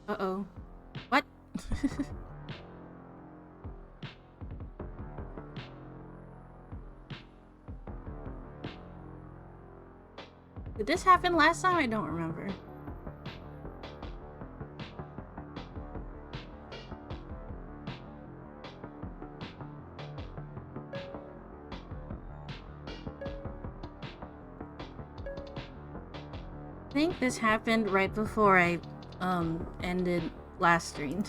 Uh-oh. What? Did this happen last time? I don't remember. I think this happened right before I ended last stream.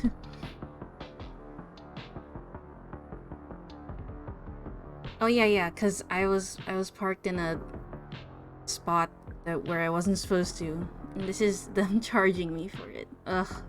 Oh yeah, cause I was parked in a spot where I wasn't supposed to. And this is them charging me for it. Ugh.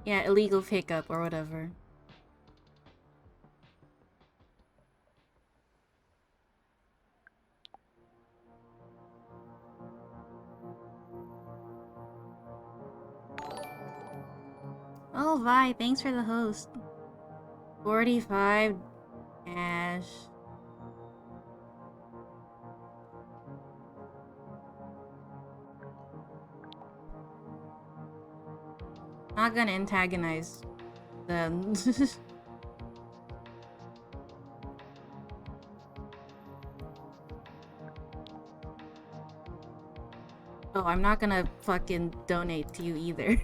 Yeah, illegal pickup or whatever. Oh, Vi, thanks for the host. 45 Ash. Not gonna antagonize them. Oh, I'm not gonna fucking donate to you either.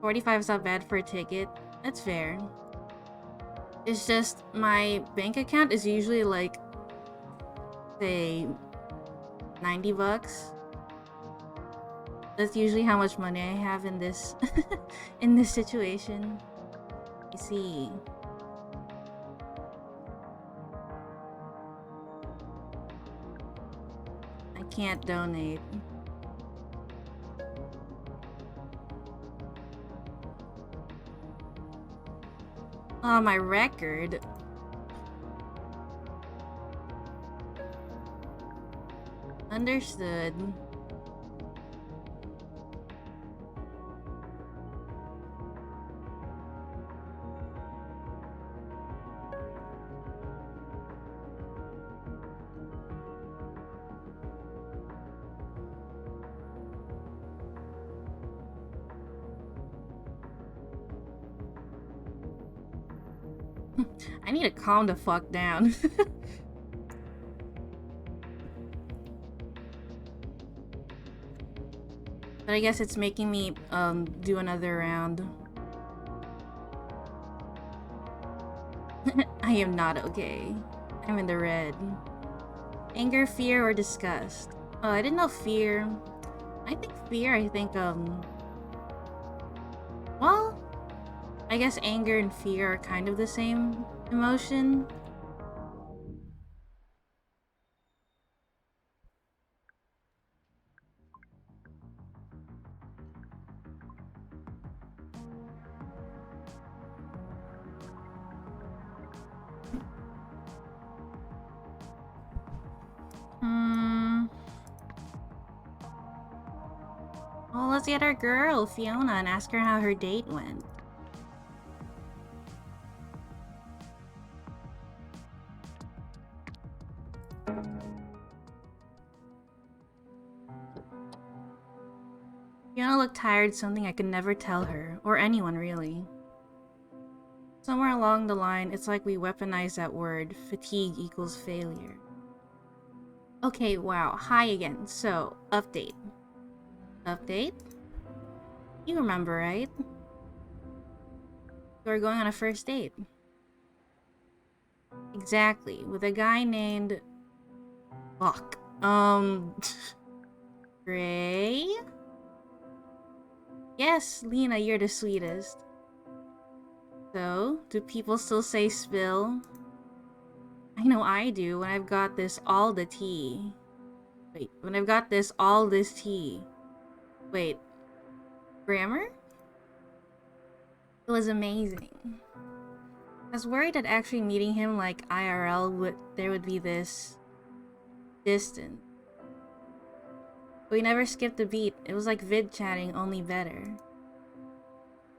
45 is not bad for a ticket. That's fair. It's just my bank account is usually like, say, 90 bucks. That's usually how much money I have in this in this situation. You see. I can't donate. Oh, my record. Understood. I need to calm the fuck down. But I guess it's making me do another round. I am not okay. I'm in the red. Anger, fear, or disgust? Oh, I didn't know fear. I think fear, well, I guess anger and fear are kind of the same emotion. Well, let's get our girl, Fiona, and ask her how her date went. Fiona looked tired, something I could never tell her, or anyone really. Somewhere along the line, it's like we weaponized that word. Fatigue equals failure. Okay, wow. Hi again. So, update. Update? You remember, right? We're going on a first date. Exactly. With a guy named... Fuck. Gray? Yes, Lena, you're the sweetest. So, do people still say spill? I know I do when I've got this all the tea. Wait, when I've got this all this tea. Wait, grammar? It was amazing. I was worried that actually meeting him like IRL there would be this distance. But we never skipped a beat. It was like vid chatting, only better.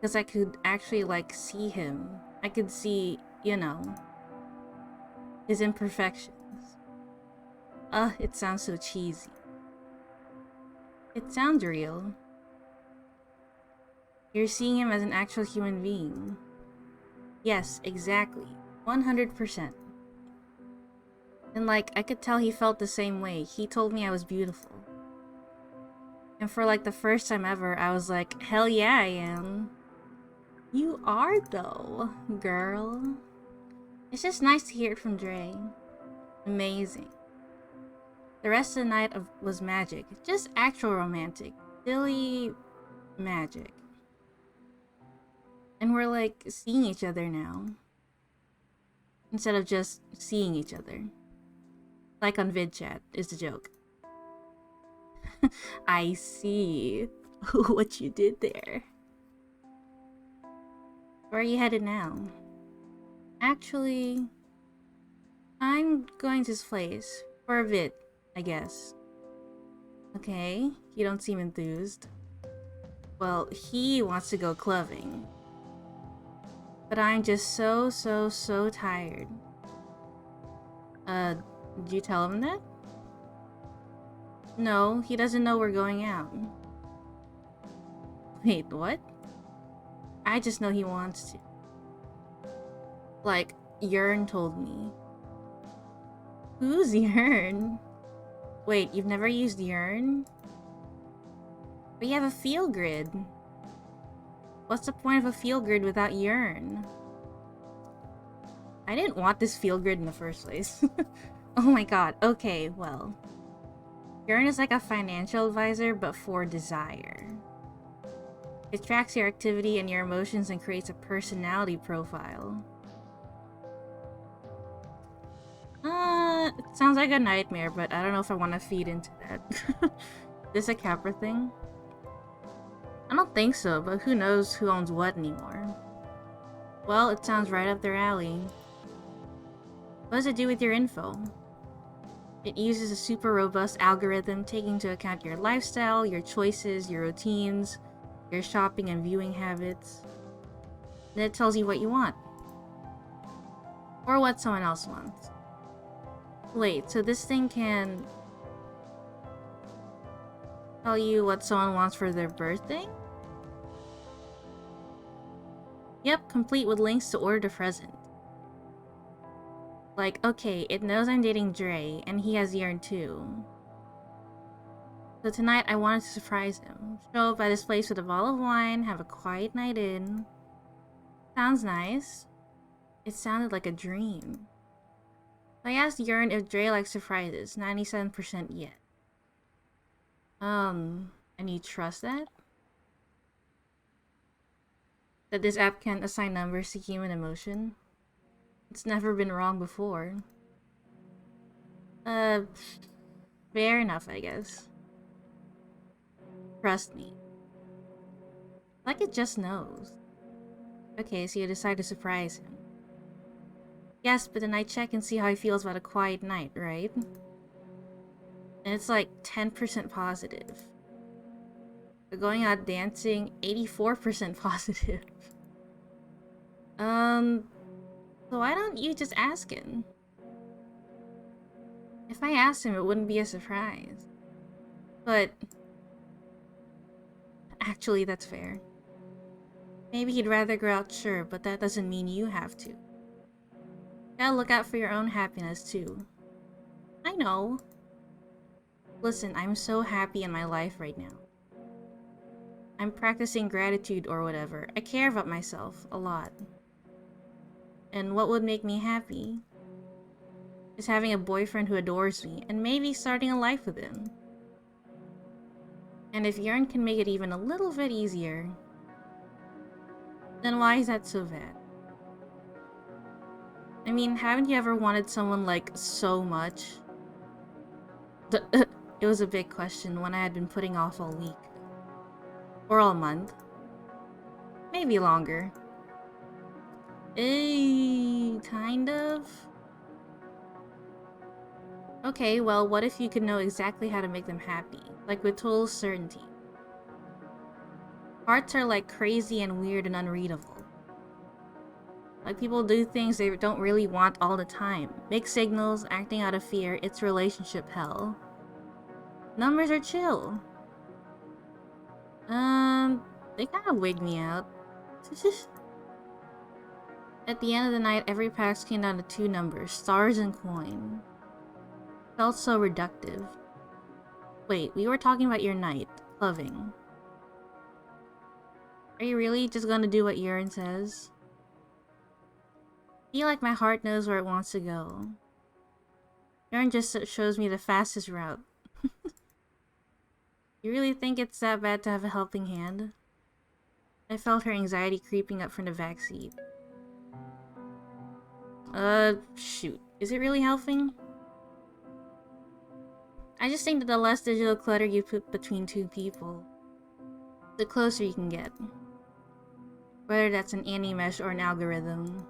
Because I could actually like see him. I could see, you know, his imperfections. It sounds so cheesy. It sounds real. You're seeing him as an actual human being. Yes, exactly. 100%. And like, I could tell he felt the same way. He told me I was beautiful. And for like the first time ever, I was like, hell yeah, I am. You are though, girl. It's just nice to hear it from Dre. Amazing. The rest of the night was magic. Just actual romantic. Silly magic. And we're like seeing each other now. Instead of just seeing each other. Like on VidChat is the joke. I see what you did there. Where are you headed now? Actually, I'm going to this place for a bit, I guess. Okay, you don't seem enthused. Well, he wants to go clubbing. But I'm just so tired. Did you tell him that? No, he doesn't know we're going out. Wait, what? I just know he wants to. Like, Yearn told me. Who's Yearn? Wait, you've never used Yearn? But you have a feel grid. What's the point of a feel grid without Yearn? I didn't want this feel grid in the first place. Oh my god, okay, well. Yearn is like a financial advisor, but for desire. It tracks your activity and your emotions and creates a personality profile. It sounds like a nightmare, but I don't know if I want to feed into that. Is this a Capra thing? I don't think so, but who knows who owns what anymore. Well, it sounds right up their alley. What does it do with your info? It uses a super robust algorithm taking into account your lifestyle, your choices, your routines, your shopping and viewing habits. Then it tells you what you want. Or what someone else wants. Wait, so this thing can tell you what someone wants for their birthday? Yep, complete with links to order the present. Like, okay, it knows I'm dating Dre, and he has Yearn too. So tonight I wanted to surprise him. Show up at his place with a bottle of wine, have a quiet night in. Sounds nice. It sounded like a dream. I asked Yearn if Dre likes surprises. 97% yet. And you trust that? That this app can assign numbers to human emotion? It's never been wrong before. Fair enough, I guess. Trust me. Like it just knows. Okay, so you decide to surprise him. Yes, but then I check and see how he feels about a quiet night, right? And it's like 10% positive. But going out dancing, 84% positive. So why don't you just ask him? If I asked him, it wouldn't be a surprise. But actually, that's fair. Maybe he'd rather go out, sure, but that doesn't mean you have to. Gotta look out for your own happiness, too. I know. Listen, I'm so happy in my life right now. I'm practicing gratitude or whatever. I care about myself a lot. And what would make me happy is having a boyfriend who adores me and maybe starting a life with him. And if Yearn can make it even a little bit easier, then why is that so bad? I mean, haven't you ever wanted someone like so much? It was a big question, one I had been putting off all week. Or all month. Maybe longer. Kind of? Okay, well, what if you could know exactly how to make them happy? Like with total certainty. Hearts are like crazy and weird and unreadable. Like people do things they don't really want all the time. Mixed signals, acting out of fear, it's relationship hell. Numbers are chill. They kind of wig me out. At the end of the night, every pack came down to 2 numbers, stars and coin. Felt so reductive. Wait, we were talking about your night, loving. Are you really just gonna do what urine says? I feel like my heart knows where it wants to go. Urine just shows me the fastest route. You really think it's that bad to have a helping hand? I felt her anxiety creeping up from the backseat. Shoot. Is it really helping? I just think that the less digital clutter you put between 2 people, the closer you can get. Whether that's an anti-mesh or an algorithm.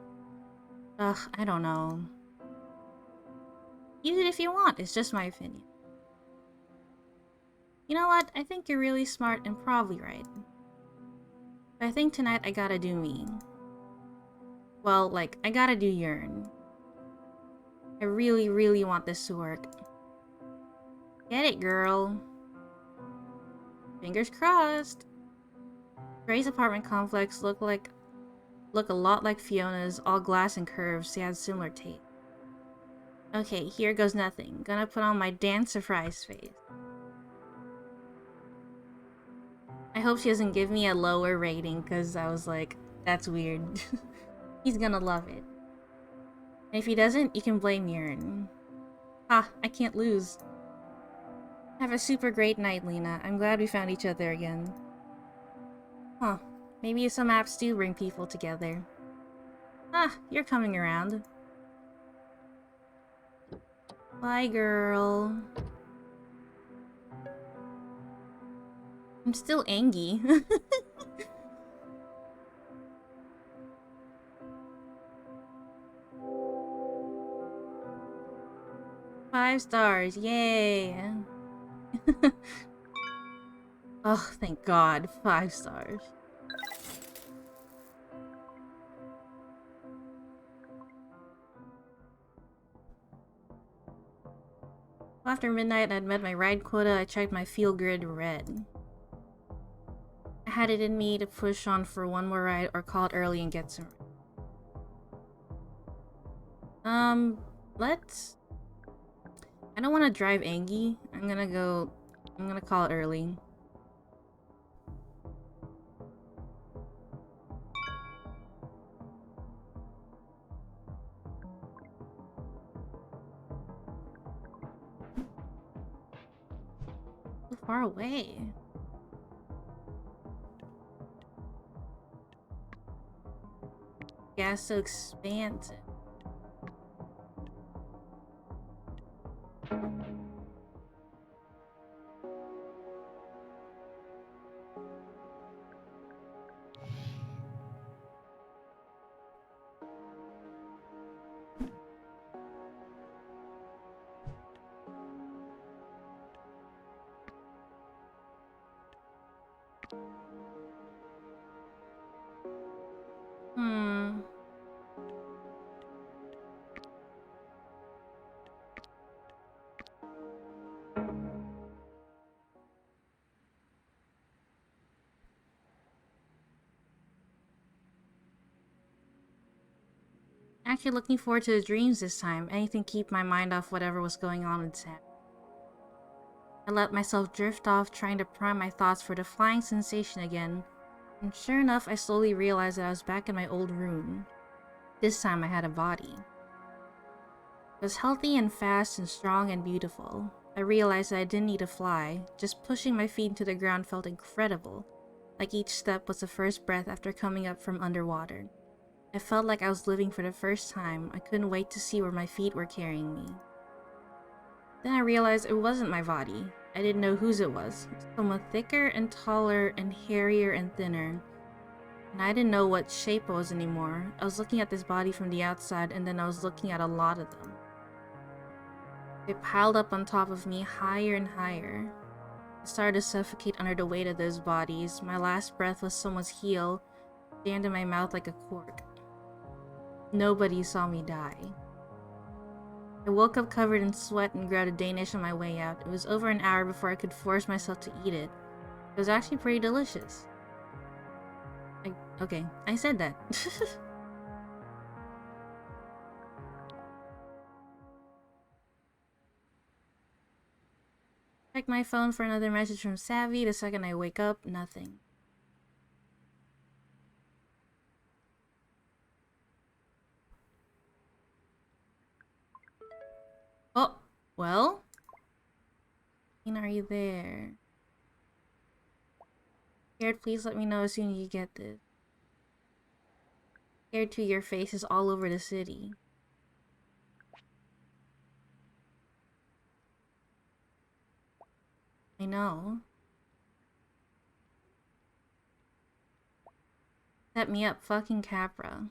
Ugh, I don't know. Use it if you want, it's just my opinion. You know what? I think you're really smart and probably right. But I think tonight I gotta do me. Well, like, I gotta do urine. I really, really want this to work. Get it, girl. Fingers crossed. Gray's apartment complex look a lot like Fiona's, all glass and curves. They had similar taste. Okay, here goes nothing. Gonna put on my dance surprise face. I hope she doesn't give me a lower rating, because I was like, that's weird. He's gonna love it. And if he doesn't, you can blame Urine. Ha, I can't lose. Have a super great night, Lena. I'm glad we found each other again. Huh, maybe some apps do bring people together. Ah, you're coming around. Bye, girl. I'm still angry. 5 stars, yay! Oh, thank God, 5 stars. After midnight and I'd met my ride quota, I checked my feel grid red. I had it in me to push on for one more ride or call it early and get some. Let's... I don't want to drive Angie. I'm gonna call it early. So far away. Gas so expansive. Actually looking forward to the dreams this time. Anything to keep my mind off whatever was going on in Sam. I let myself drift off, trying to prime my thoughts for the flying sensation again. And sure enough, I slowly realized that I was back in my old room. This time I had a body. It was healthy and fast and strong and beautiful. I realized that I didn't need to fly. Just pushing my feet into the ground felt incredible. Like each step was the first breath after coming up from underwater. I felt like I was living for the first time. I couldn't wait to see where my feet were carrying me. Then I realized it wasn't my body. I didn't know whose it was. Someone thicker and taller and hairier and thinner. And I didn't know what shape it was anymore. I was looking at this body from the outside, and then I was looking at a lot of them. They piled up on top of me, higher and higher. I started to suffocate under the weight of those bodies. My last breath was someone's heel, jammed in my mouth like a cork. Nobody saw me die. I woke up covered in sweat and grabbed a Danish on my way out. It was over an hour before I could force myself to eat it. It was actually pretty delicious. Okay, I said that. Check my phone for another message from Savy. The second I wake up, nothing. Oh, well? Are you there? Scared, please let me know as soon as you get this. Scared too, your face is all over the city. I know. Set me up, fucking Capra.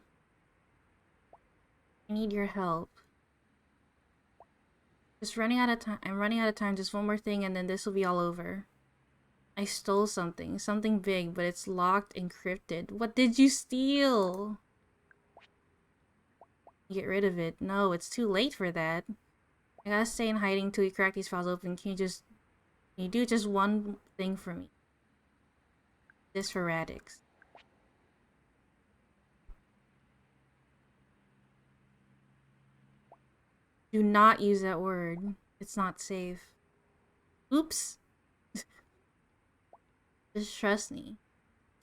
I need your help. Just running out of time. I'm running out of time. Just one more thing and then this will be all over. I stole something. Something big, but it's locked, encrypted. What did you steal? Get rid of it. No, it's too late for that. I gotta stay in hiding till you crack these files open. Can you do just one thing for me? This for Radix. Do not use that word. It's not safe. Oops. Just trust me.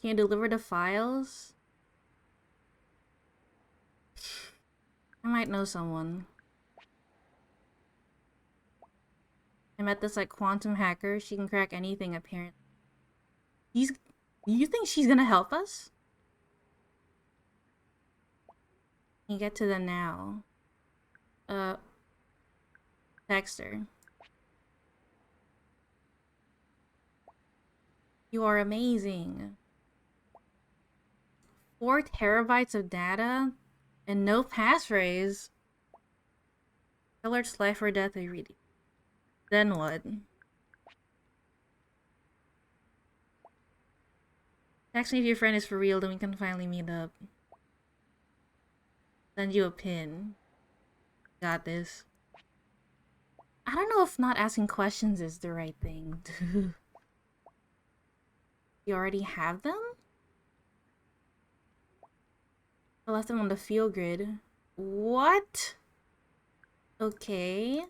Can you deliver the files? I might know someone. I met this like quantum hacker. She can crack anything apparently. You think she's gonna help us? Can you get to them now? Text her. You are amazing. 4 terabytes of data and no passphrase. Alerts life or death I read. Then what? Text me if your friend is for real, then we can finally meet up. Send you a pin. Got this. I don't know if not asking questions is the right thing. You already have them? I left them on the field grid. What? Okay.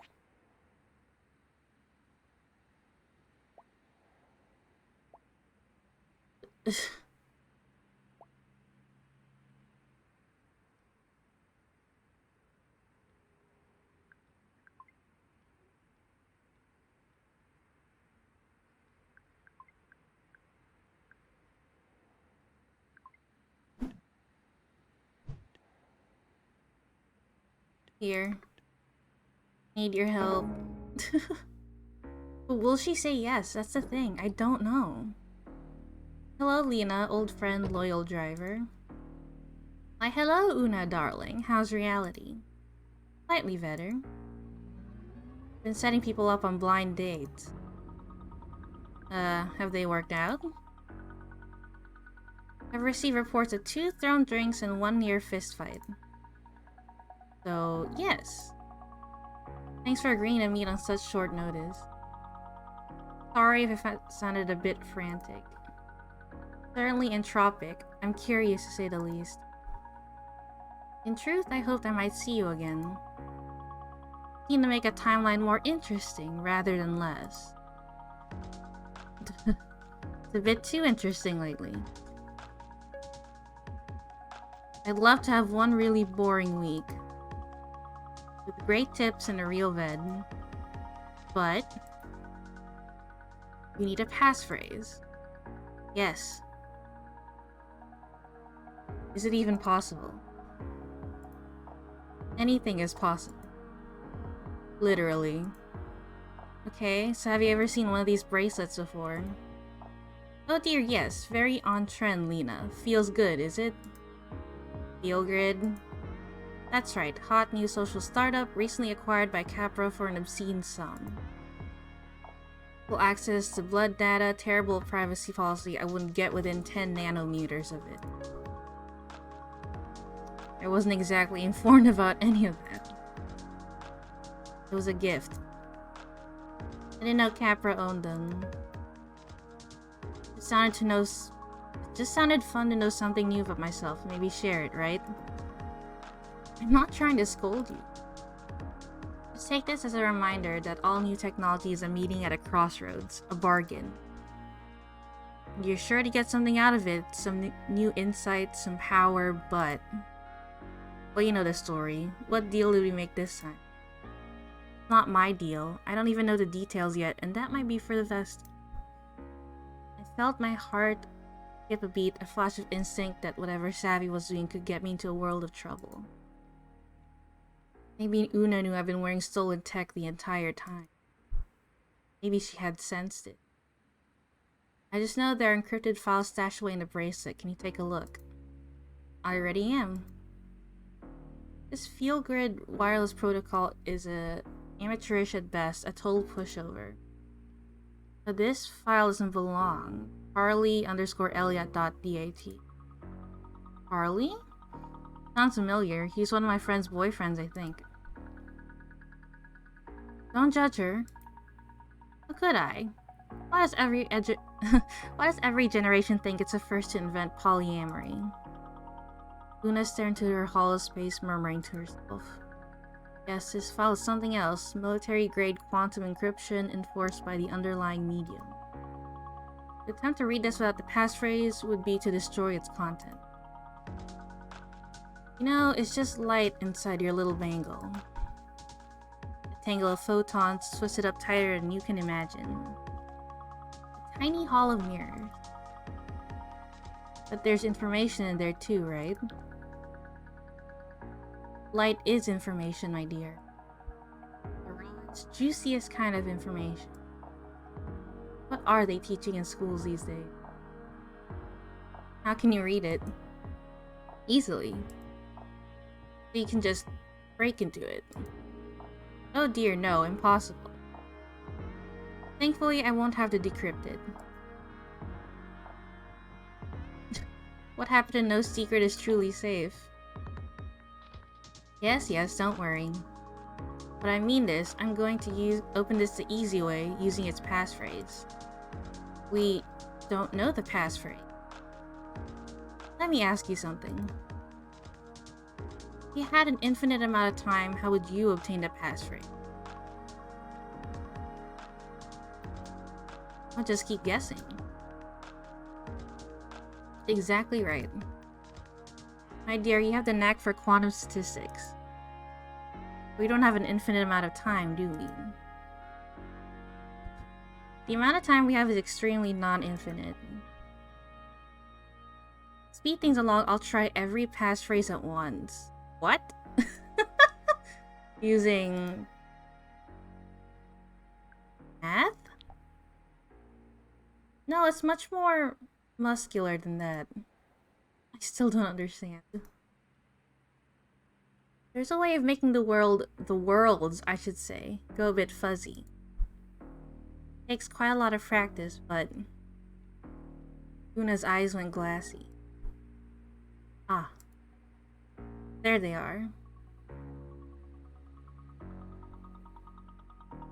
Here. Need your help. But will she say yes? That's the thing. I don't know. Hello, Lena, old friend, loyal driver. Why, hello, Una, darling. How's reality? Slightly better. Been setting people up on blind dates. Have they worked out? I've received reports of 2 thrown drinks and 1 near fistfight. So, yes. Thanks for agreeing to meet on such short notice. Sorry if it sounded a bit frantic. Certainly entropic. I'm curious to say the least. In truth, I hoped I might see you again. Keen to make a timeline more interesting rather than less. It's a bit too interesting lately. I'd love to have one really boring week. With great tips and a real vid. But you need a passphrase. Yes. Is it even possible? Anything is possible. Literally. Okay, so have you ever seen one of these bracelets before? Oh dear, yes. Very on trend, Lena. Feels good, is it? Feel good? That's right. Hot new social startup recently acquired by Capra for an obscene sum. Full access to blood data, terrible privacy policy. I wouldn't get within 10 nanometers of it. I wasn't exactly informed about any of that. It was a gift. I didn't know Capra owned them. It just sounded fun to know something new about myself. Maybe share it, right? I'm not trying to scold you. Just take this as a reminder that all new technology is a meeting at a crossroads, a bargain. And you're sure to get something out of it, some new insights, some power, but... Well, you know the story. What deal did we make this time? Not my deal. I don't even know the details yet, and that might be for the best. I felt my heart skip a beat, a flash of instinct that whatever Savy was doing could get me into a world of trouble. Maybe Una knew I've been wearing stolen tech the entire time. Maybe she had sensed it. I just know there are encrypted files stashed away in the bracelet. Can you take a look? I already am. This feel-grid wireless protocol is amateurish at best, a total pushover. But this file doesn't belong. Harley_Elliot.dat. Harley? Sounds familiar. He's one of my friend's boyfriends, I think. Don't judge her. How could I? Why does every generation think it's the first to invent polyamory? Una stared into her hollow space, murmuring to herself. Yes, this file is something else. Military-grade quantum encryption enforced by the underlying medium. The attempt to read this without the passphrase would be to destroy its content. You know, it's just light inside your little bangle. A tangle of photons twisted up tighter than you can imagine. A tiny hall of mirrors. But there's information in there too, right? Light is information, my dear. The rawest, juiciest kind of information. What are they teaching in schools these days? How can you read it? Easily. So you can just break into it. Oh dear, no, impossible. Thankfully, I won't have to decrypt it. What happened to no secret is truly safe? Yes, don't worry. But I mean this, I'm going to open this the easy way, using its passphrase. We don't know the passphrase. Let me ask you something. If you had an infinite amount of time, how would you obtain the passphrase? I'll just keep guessing. Exactly right. My dear, you have the knack for quantum statistics. We don't have an infinite amount of time, do we? The amount of time we have is extremely non-infinite. Speed things along, I'll try every passphrase at once. What? Using... math? No, it's much more muscular than that. I still don't understand. There's a way of making the worlds, I should say, go a bit fuzzy. Takes quite a lot of practice, but... Una's eyes went glassy. Ah. There they are.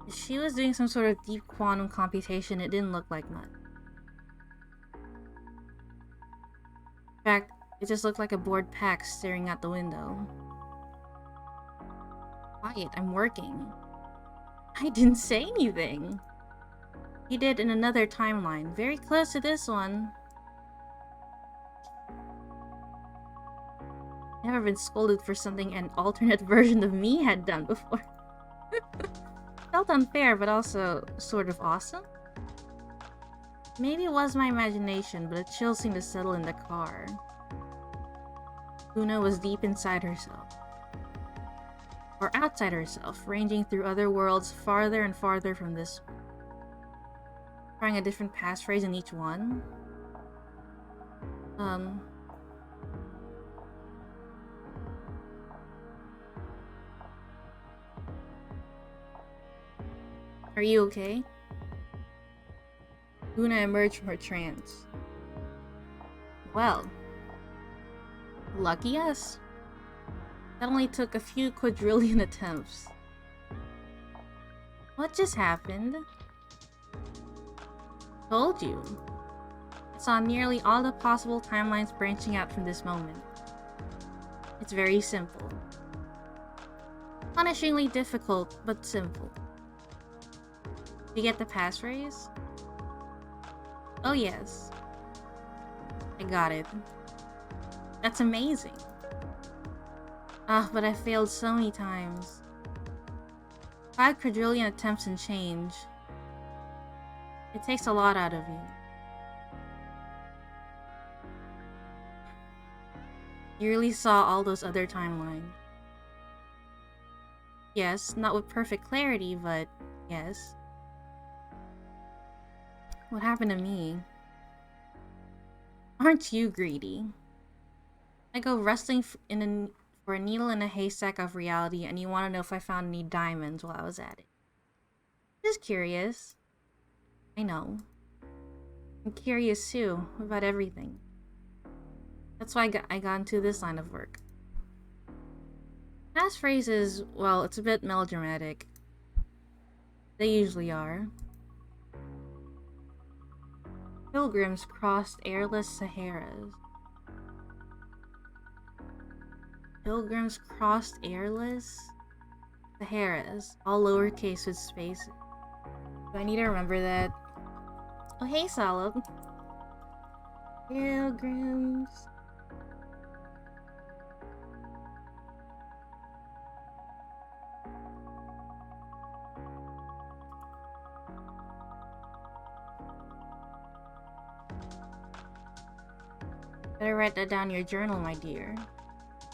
If she was doing some sort of deep quantum computation, it didn't look like much. In fact, it just looked like a bored Pax staring out the window. Quiet, I'm working. I didn't say anything. You did in another timeline, very close to this one. Never been scolded for something an alternate version of me had done before. Felt unfair, but also sort of awesome. Maybe it was my imagination, but a chill seemed to settle in the car. Una was deep inside herself. or outside herself, ranging through other worlds farther and farther from this one. Trying a different passphrase in each one. Are you okay? Luna emerged from her trance. Well, lucky us. That only took a few quadrillion attempts. What just happened? Told you. I saw nearly all the possible timelines branching out from this moment. It's very simple. Punishingly difficult, but simple. You get the passphrase? Oh yes. I got it. That's amazing. But I failed so many times. 5 quadrillion attempts and change. It takes a lot out of you. You really saw all those other timelines. Yes, not with perfect clarity, but yes. What happened to me? Aren't you greedy? I go wrestling for a needle in a haystack of reality, and you want to know if I found any diamonds while I was at it. Just curious. I know. I'm curious too, about everything. That's why I got into this line of work. Passphrases, well, it's a bit melodramatic. They usually are. Pilgrims crossed airless Saharas. Pilgrims crossed airless Saharas, all lowercase with spaces. Do I need to remember that? Oh, hey, Solid. Pilgrims. Better write that down in your journal, my dear.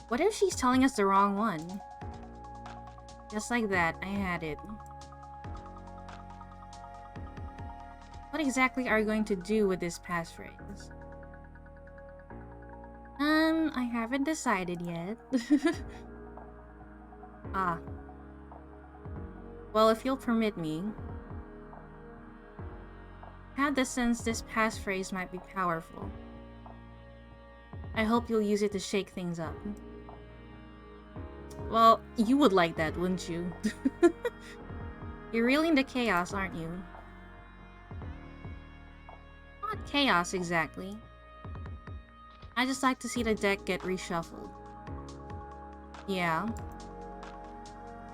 What if she's telling us the wrong one? Just like that, I had it. What exactly are you going to do with this passphrase? I haven't decided yet. Well, if you'll permit me, I had the sense this passphrase might be powerful. I hope you'll use it to shake things up. Well, you would like that, wouldn't you? You're really into chaos, aren't you? Not chaos, exactly. I just like to see the deck get reshuffled. Yeah.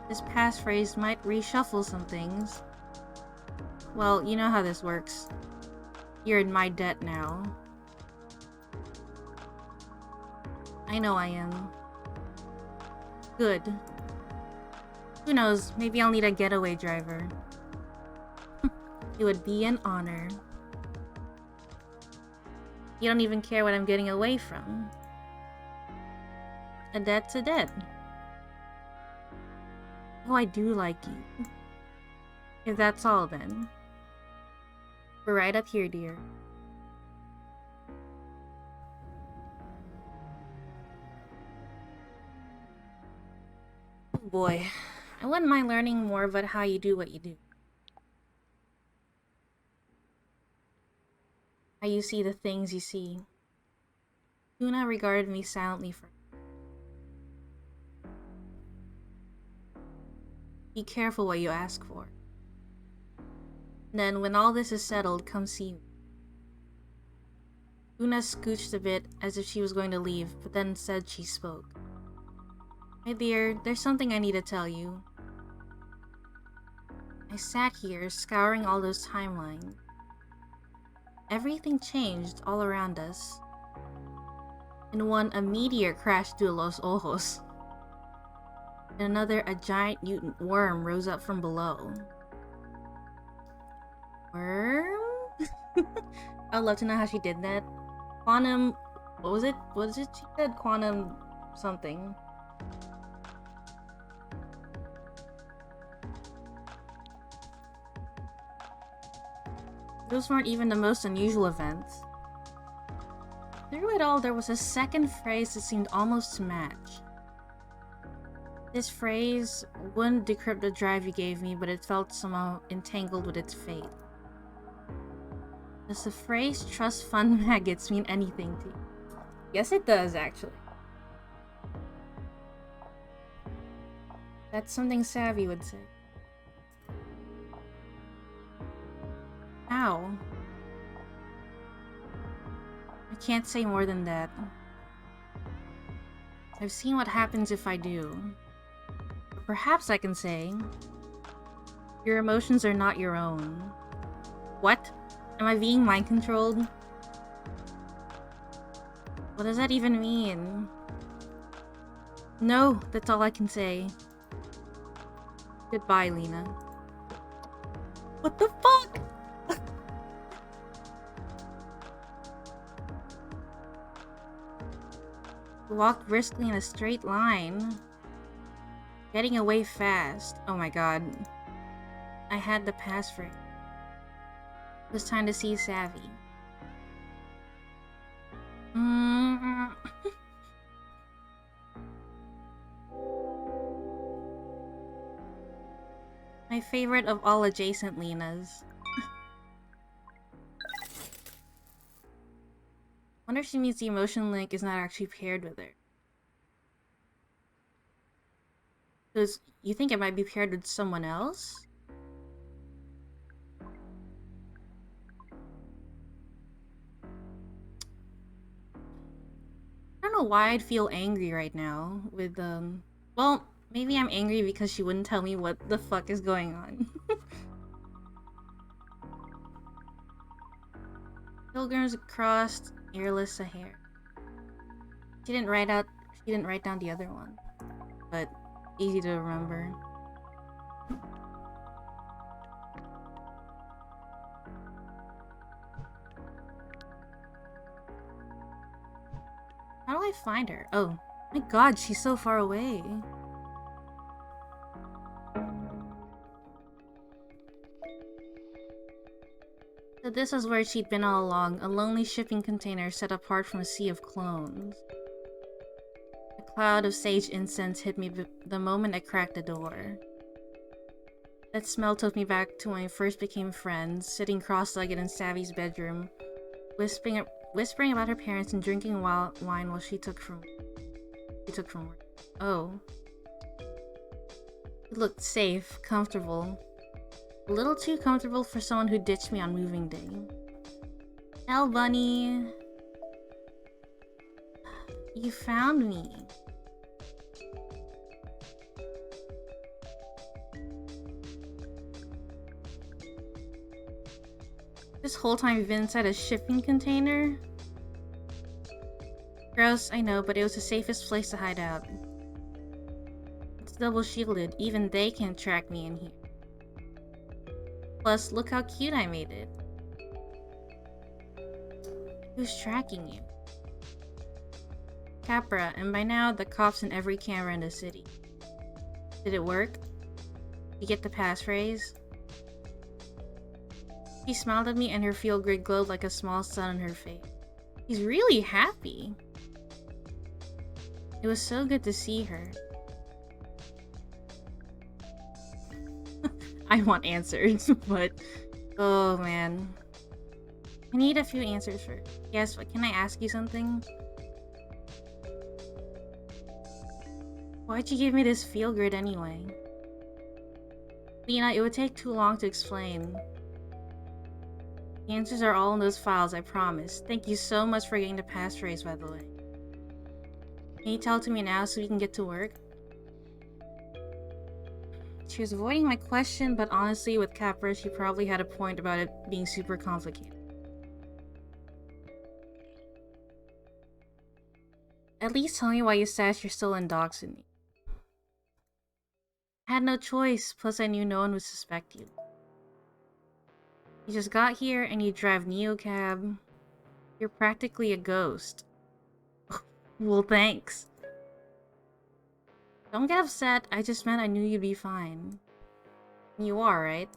This passphrase might reshuffle some things. Well, you know how this works. You're in my debt now. I know I am. Good. Who knows, maybe I'll need a getaway driver. It would be an honor. You don't even care what I'm getting away from. A debt's a debt. Oh, I do like you. If that's all, then. We're right up here, dear. Oh boy. I wouldn't mind learning more about how you do what you do. How you see the things you see. Luna regarded me silently for. Be careful what you ask for. Then, when all this is settled, come see me. Luna scooched a bit as if she was going to leave, but then said she spoke. My dear, there's something I need to tell you. I sat here, scouring all those timelines. Everything changed all around us. In one, a meteor crashed through Los Ojos. In another, a giant mutant worm rose up from below. Worm? I'd love to know how she did that. Quantum... What was it? What is it she said? Quantum something. Those weren't even the most unusual events. Through it all, there was a second phrase that seemed almost to match. This phrase wouldn't decrypt the drive you gave me, but it felt somehow entangled with its fate. Does the phrase trust fund maggots mean anything to you? Yes, it does, actually. That's something Savy would say. How? I can't say more than that. I've seen what happens if I do. But perhaps I can say, your emotions are not your own. What? Am I being mind controlled? What does that even mean? No, that's all I can say. Goodbye, Lena. What the fuck? We walked briskly in a straight line, getting away fast. Oh my god. I had the passphrase. It was time to see Savy. My favorite of all adjacent Lenas. Wonder if she means the emotion link is not actually paired with her. Because you think it might be paired with someone else? I don't know why I'd feel angry right now with, well, maybe I'm angry because she wouldn't tell me what the fuck is going on. Pilgrims crossed earless Sahara. She didn't write down the other one. But easy to remember. How do I find her? Oh, my god, she's so far away. So this was where she'd been all along, a lonely shipping container set apart from a sea of clones. A cloud of sage incense hit me the moment I cracked the door. That smell took me back to when we first became friends, sitting cross-legged in Savy's bedroom, whispering about her parents and drinking wine while she took from work. Oh. It looked safe, comfortable. A little too comfortable for someone who ditched me on moving day. Elle Bunny. You found me. This whole time you've been inside a shipping container? Gross, I know, but it was the safest place to hide out. It's double shielded, even they can't track me in here. Plus, look how cute I made it. Who's tracking you? Capra, and by now, the cops in every camera in the city. Did it work? You get the passphrase? She smiled at me and her field grid glowed like a small sun on her face. She's really happy. It was so good to see her. I want answers, but... oh man. I need a few answers first. Yes, but can I ask you something? Why'd you give me this field grid anyway? Lena, it would take too long to explain. The answers are all in those files, I promise. Thank you so much for getting the passphrase, by the way. Can you tell it to me now so we can get to work? She was avoiding my question, but honestly, with Capra, she probably had a point about it being super complicated. At least tell me why you stashed your stolen dogs in me. I had no choice, plus I knew no one would suspect you. You just got here and you drive Neocab. You're practically a ghost. Well, thanks. Don't get upset, I just meant I knew you'd be fine. You are, right?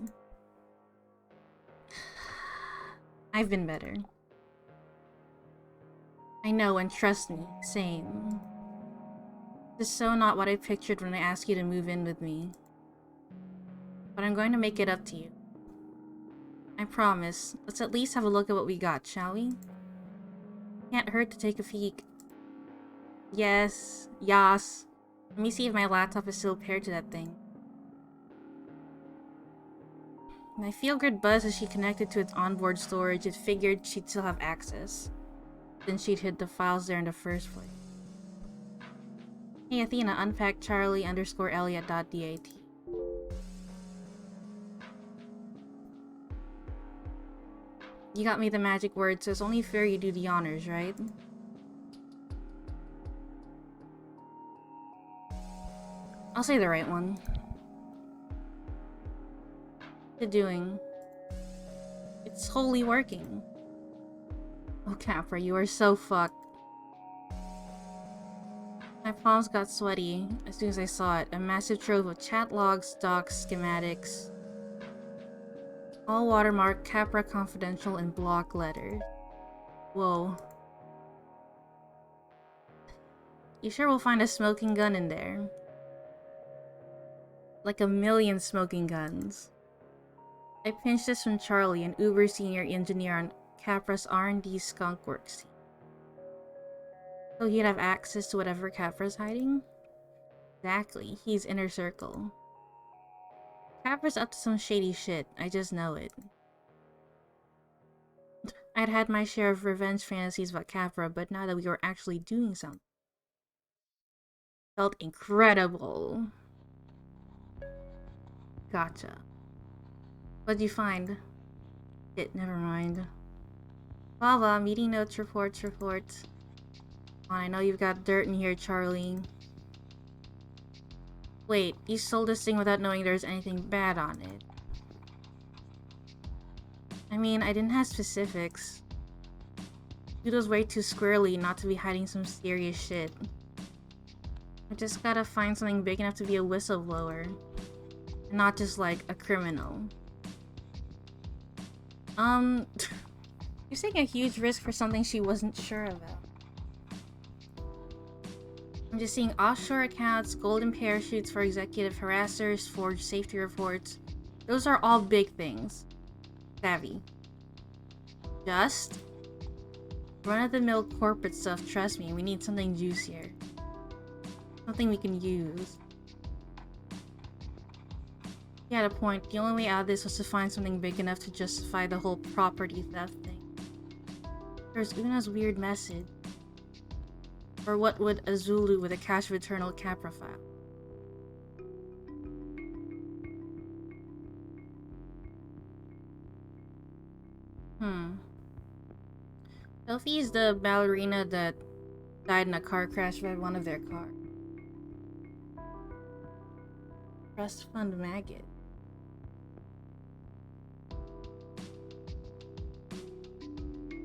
I've been better. I know, and trust me, same. This is so not what I pictured when I asked you to move in with me. But I'm going to make it up to you. I promise. Let's at least have a look at what we got, shall we? Can't hurt to take a peek. Yes. Yas. Let me see if my laptop is still paired to that thing. My feel-good buzz as she connected to its onboard storage, it figured she'd still have access. Then she'd hid the files there in the first place. Hey Athena, unpack Charlie_Elliot.dat. You got me the magic word, so it's only fair you do the honors, right? I'll say the right one. What's it doing? It's wholly working. Oh, Capra, you are so fucked. My palms got sweaty as soon as I saw it. A massive trove of chat logs, docs, schematics. All watermarked, Capra Confidential in block letters. Whoa. You sure we'll find a smoking gun in there? Like a million smoking guns. I pinched this from Charlie, an uber senior engineer on Capra's R&D skunk works team. So he'd have access to whatever Capra's hiding? Exactly, he's inner circle. Capra's up to some shady shit, I just know it. I'd had my share of revenge fantasies about Capra, but now that we were actually doing something, felt incredible. Gotcha. What'd you find? Shit, never mind. Blah, meeting notes, reports. I know you've got dirt in here, Charlie. Wait, you sold this thing without knowing there's anything bad on it. I mean, I didn't have specifics. Kudo's way too squirrely not to be hiding some serious shit. I just gotta find something big enough to be a whistleblower. And not just like a criminal. She's taking a huge risk for something she wasn't sure about. I'm just seeing offshore accounts, golden parachutes for executive harassers, forged safety reports. Those are all big things. Savvy. Just run-of-the-mill corporate stuff, trust me, we need something juicier. Something we can use. He had a point. The only way out of this was to find something big enough to justify the whole property theft thing. There's Una's weird message. Or what would a Zulu with a cache of eternal Capra file? Sophie is the ballerina that died in a car crash by one of their cars. Trust fund maggot.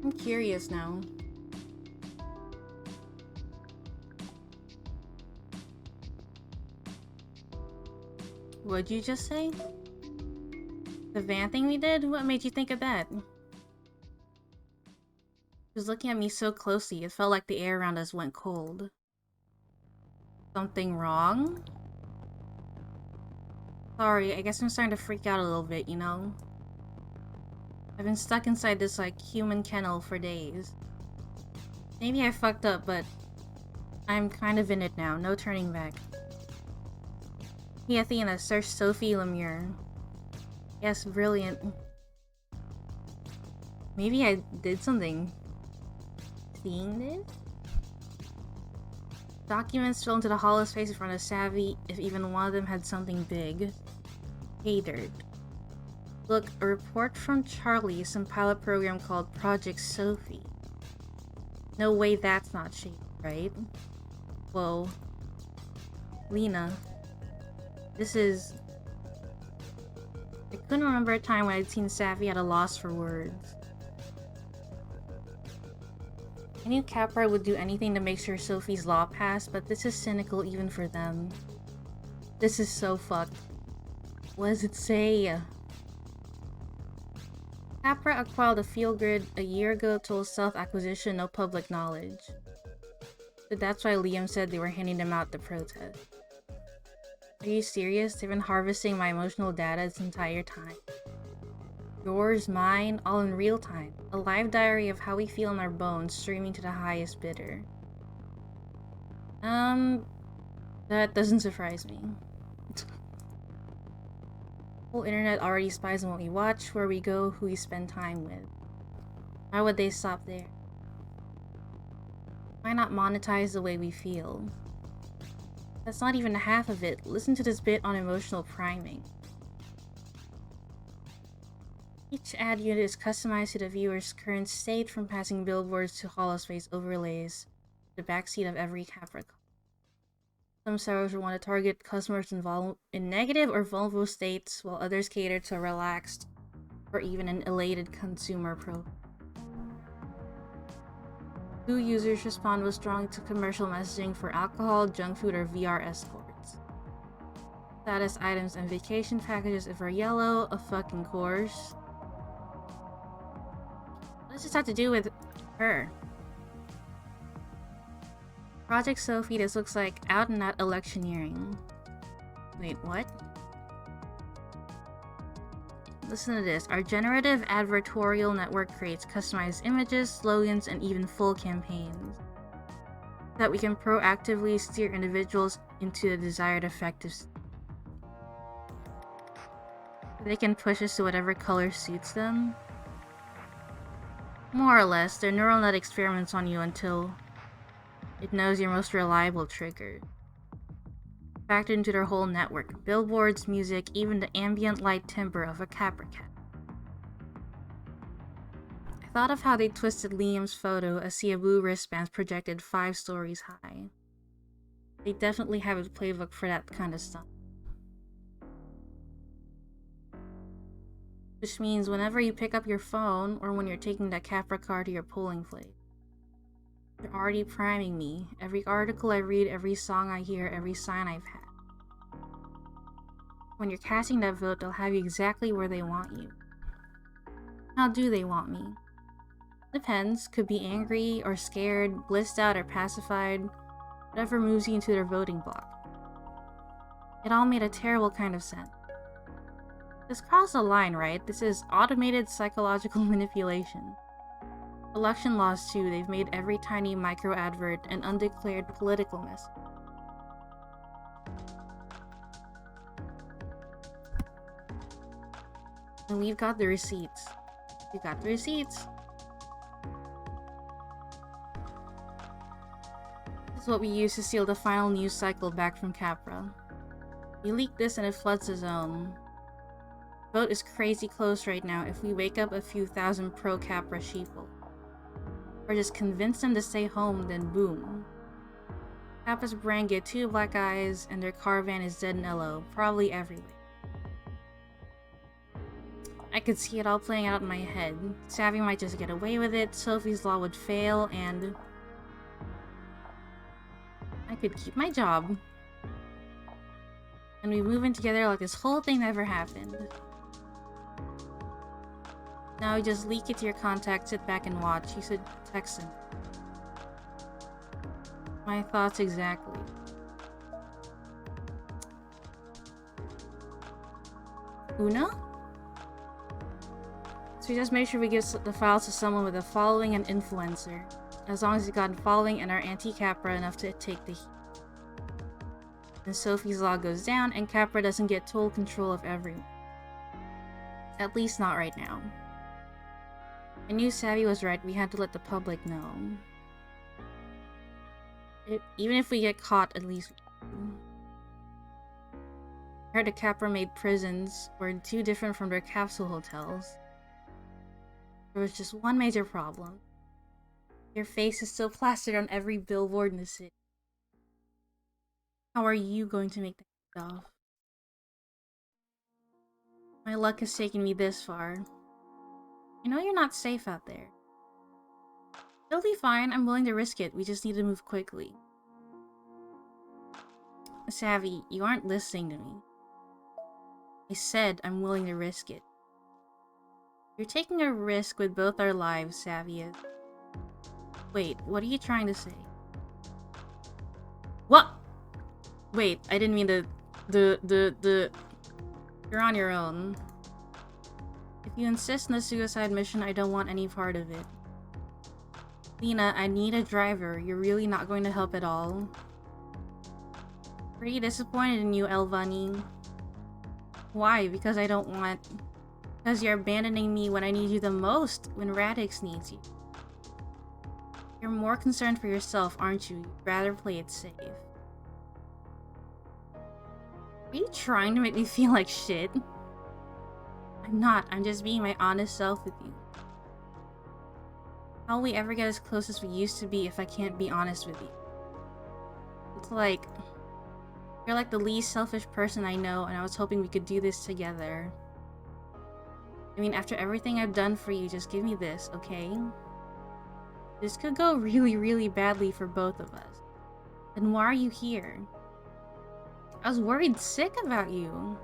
I'm curious now. What'd you just say? The van thing we did? What made you think of that? She was looking at me so closely, it felt like the air around us went cold. Something wrong? Sorry, I guess I'm starting to freak out a little bit, you know? I've been stuck inside this, like, human kennel for days. Maybe I fucked up, but I'm kind of in it now, no turning back. Hey Athena, search Sophie Lemure. Yes, brilliant. Maybe I did something. Seeing this? Documents fell into the hollow space in front of Savy, if even one of them had something big. Catered. Look, a report from Charlie, some pilot program called Project Sophie. No way that's not shady, right? Whoa. Lena. This is... I couldn't remember a time when I'd seen Savy at a loss for words. I knew Capra would do anything to make sure Sophie's law passed, but this is cynical even for them. This is so fucked. What does it say? Capra acquired the field grid a year ago, told self-acquisition, no public knowledge. So that's why Liam said they were handing them out to protest. Are you serious? They've been harvesting my emotional data this entire time. Yours, mine, all in real time. A live diary of how we feel in our bones, streaming to the highest bidder. That doesn't surprise me. The whole internet already spies on what we watch, where we go, who we spend time with. Why would they stop there? Why not monetize the way we feel? That's not even half of it. Listen to this bit on emotional priming. Each ad unit is customized to the viewer's current state, from passing billboards to holospace overlays, the backseat of every Capra. Some sellers will want to target customers in negative or vulnerable states, while others cater to a relaxed or even an elated consumer profile. Who users respond most strongly to commercial messaging for alcohol, junk food, or VR escorts. Status items and vacation packages if are yellow, of fucking course. What does this have to do with her? Project Sophie, this looks like out and out electioneering. Wait, what? Listen to this. Our generative advertorial network creates customized images, slogans, and even full campaigns that we can proactively steer individuals into the desired effective state. They can push us to whatever color suits them. More or less, their neural net experiments on you until it knows your most reliable trigger. Factored into their whole network. Billboards, music, even the ambient light timbre of a Capra cat. I thought of how they twisted Liam's photo as see a blue wristband projected 5 stories high. They definitely have a playbook for that kind of stuff. Which means whenever you pick up your phone, or when you're taking that Capra card to your polling place, they're already priming me. Every article I read, every song I hear, every sign I've had. When you're casting that vote, they'll have you exactly where they want you. How do they want me? Depends. Could be angry or scared, blissed out or pacified, whatever moves you into their voting block. It all made a terrible kind of sense. This crossed a line, right? This is automated psychological manipulation. Election laws too, they've made every tiny micro-advert an undeclared political message. And we've got the receipts. We've got the receipts. This is what we use to seal the final news cycle back from Capra. We leak this and it floods the zone. Vote is crazy close right now if we wake up a few thousand pro-Capra sheeple. Or just convince them to stay home, then boom. Capra's brand get 2 black eyes and their caravan is dead and LO, probably everywhere. I could see it all playing out in my head. Savy might just get away with it, Sophie's law would fail, and I could keep my job. And we move in together like this whole thing never happened. Now we just leak it to your contact, sit back and watch. You should text him. My thoughts exactly. Una? So we just make sure we give the files to someone with a following and influencer. As long as he's got a following and are anti-Capra enough to take the heat. And Sophie's law goes down and Capra doesn't get total control of everyone. At least not right now. I knew Savy was right, we had to let the public know. Even if we get caught, at least I heard the Capra-made prisons were too different from their capsule hotels. There was just one major problem. Your face is still plastered on every billboard in the city. How are you going to make that off? My luck has taken me this far. You know you're not safe out there. It'll be fine, I'm willing to risk it, we just need to move quickly. Savy, you aren't listening to me. I said I'm willing to risk it. You're taking a risk with both our lives, Savy. Wait, what are you trying to say? What? Wait, I didn't mean to... You're on your own. If you insist on the suicide mission, I don't want any part of it. Lena, I need a driver. You're really not going to help at all. Pretty disappointed in you, Elvani. Why? Because I don't want... Because you're abandoning me when I need you the most, when Radix needs you. You're more concerned for yourself, aren't you? You'd rather play it safe. Are you trying to make me feel like shit? I'm not. I'm just being my honest self with you. How will we ever get as close as we used to be if I can't be honest with you? It's like... You're like the least selfish person I know, and I was hoping we could do this together. I mean, after everything I've done for you, just give me this, okay? This could go really, really badly for both of us. Then why are you here? I was worried sick about you.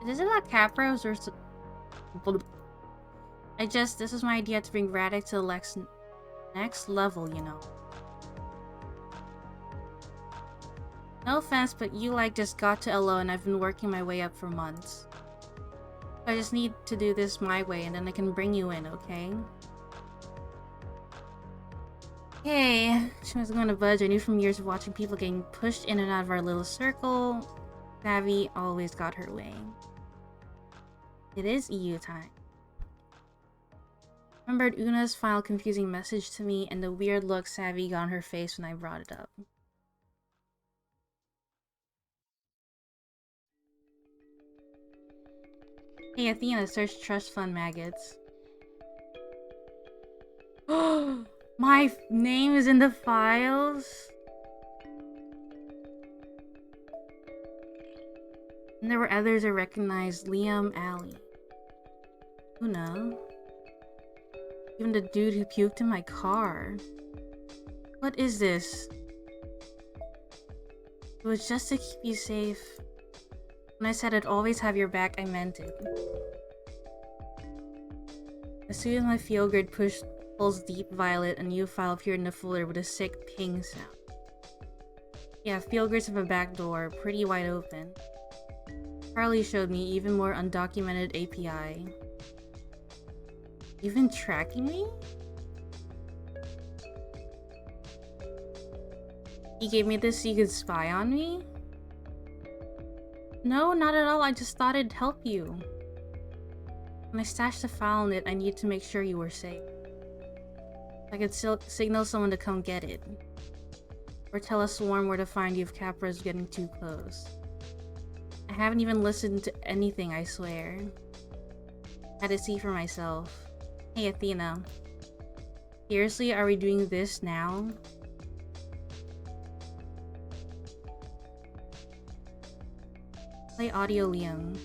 Is it about Capros or... This is my idea to bring Radix to the next level, you know. No offense, but you, like, just got to LO and I've been working my way up for months. I just need to do this my way and then I can bring you in, okay? Okay, she wasn't going to budge. I knew from years of watching people getting pushed in and out of our little circle. Savy always got her way. It is EU time. Remembered Una's final confusing message to me and the weird look Savy got on her face when I brought it up. Hey Athena, search trust fund maggots. My name is in the files? And there were others I recognized. Liam, Allie. Una. Even the dude who puked in my car. What is this? It was just to keep you safe. When I said I'd always have your back, I meant it. As soon as my field grid pulls deep violet, a new file appeared in the folder with a sick ping sound. Yeah, field grids have a back door, pretty wide open. Carly showed me even more undocumented API. You've been tracking me? You gave me this so you could spy on me? No, not at all. I just thought it'd help you. When I stashed a file in it, I needed to make sure you were safe. I could signal someone to come get it. Or tell a swarm where to find you if Capra's getting too close. I haven't even listened to anything, I swear. I had to see for myself. Hey Athena. Seriously, are we doing this now? Play audio, Liam.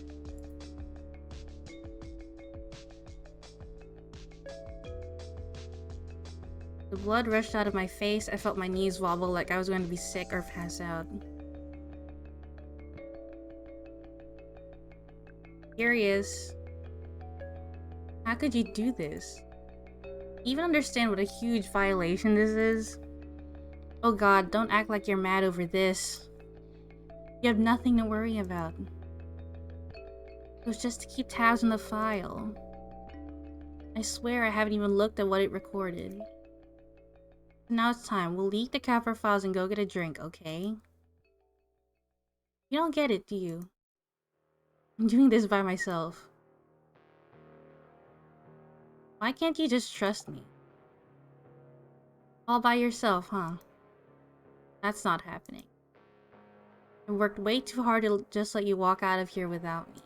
The blood rushed out of my face. I felt my knees wobble like I was going to be sick or pass out. Curious. How could you do this? Even understand what a huge violation this is? Oh god, don't act like you're mad over this. You have nothing to worry about. It was just to keep tabs on the file. I swear I haven't even looked at what it recorded. Now it's time. We'll leak the Capra files and go get a drink, okay? You don't get it, do you? I'm doing this by myself. Why can't you just trust me? All by yourself, huh? That's not happening. I worked way too hard to just let you walk out of here without me.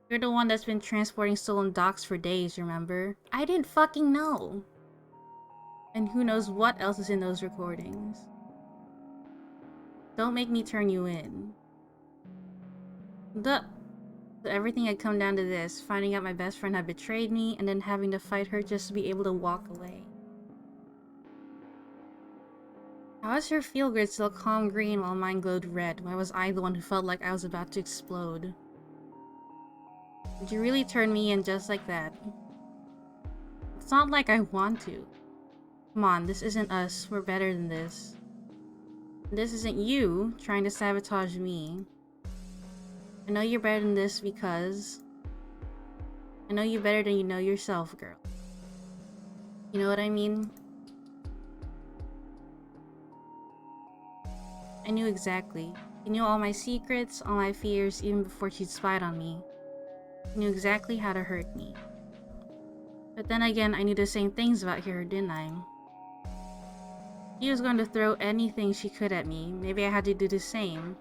You're the one that's been transporting stolen docs for days, remember? I didn't fucking know. And who knows what else is in those recordings. Don't make me turn you in. So everything had come down to this, finding out my best friend had betrayed me, and then having to fight her just to be able to walk away. How is her field grid still calm green while mine glowed red? Why was I the one who felt like I was about to explode? Did you really turn me in just like that? It's not like I want to. Come on, this isn't us. We're better than this. This isn't you trying to sabotage me. I know you're better than this because I know you better than you know yourself, girl. You know what I mean? I knew exactly. You knew all my secrets, all my fears, even before she'd spied on me. You knew exactly how to hurt me. But then again, I knew the same things about her, didn't I? She was going to throw anything she could at me. Maybe I had to do the same.